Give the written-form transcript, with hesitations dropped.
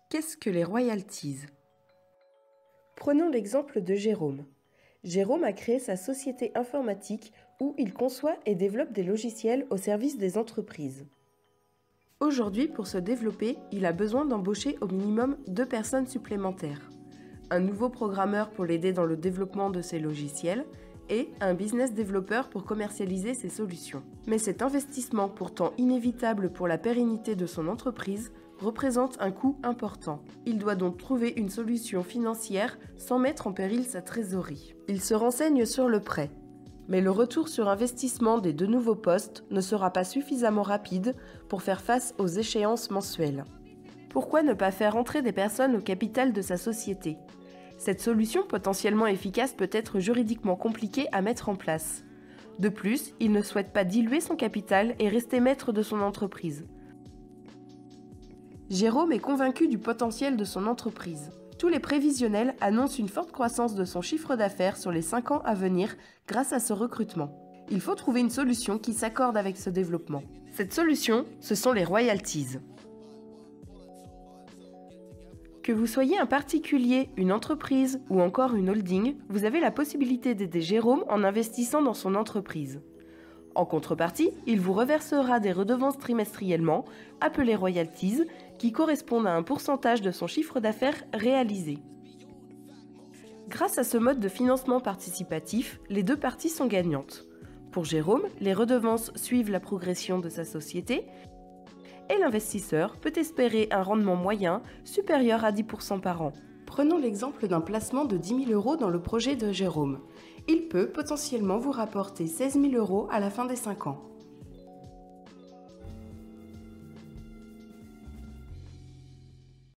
Qu'est-ce que les royalties? Prenons l'exemple de Jérôme. Jérôme a créé sa société informatique où il conçoit et développe des logiciels au service des entreprises. Aujourd'hui, pour se développer, il a besoin d'embaucher au minimum 2 personnes supplémentaires. Un nouveau programmeur pour l'aider dans le développement de ses logiciels et un business développeur pour commercialiser ses solutions. Mais cet investissement, pourtant inévitable pour la pérennité de son entreprise, représente un coût important. Il doit donc trouver une solution financière sans mettre en péril sa trésorerie. Il se renseigne sur le prêt. Mais le retour sur investissement des 2 nouveaux postes ne sera pas suffisamment rapide pour faire face aux échéances mensuelles. Pourquoi ne pas faire entrer des personnes au capital de sa société? Cette solution potentiellement efficace peut être juridiquement compliquée à mettre en place. De plus, il ne souhaite pas diluer son capital et rester maître de son entreprise. Jérôme est convaincu du potentiel de son entreprise. Tous les prévisionnels annoncent une forte croissance de son chiffre d'affaires sur les 5 ans à venir grâce à ce recrutement. Il faut trouver une solution qui s'accorde avec ce développement. Cette solution, ce sont les royalties. Que vous soyez un particulier, une entreprise ou encore une holding, vous avez la possibilité d'aider Jérôme en investissant dans son entreprise. En contrepartie, il vous reversera des redevances trimestriellement, appelées royalties, qui correspondent à un pourcentage de son chiffre d'affaires réalisé. Grâce à ce mode de financement participatif, les 2 parties sont gagnantes. Pour Jérôme, les redevances suivent la progression de sa société et l'investisseur peut espérer un rendement moyen supérieur à 10% par an. Prenons l'exemple d'un placement de 10 000 € dans le projet de Jérôme. Il peut potentiellement vous rapporter 16 000 € à la fin des 5 ans.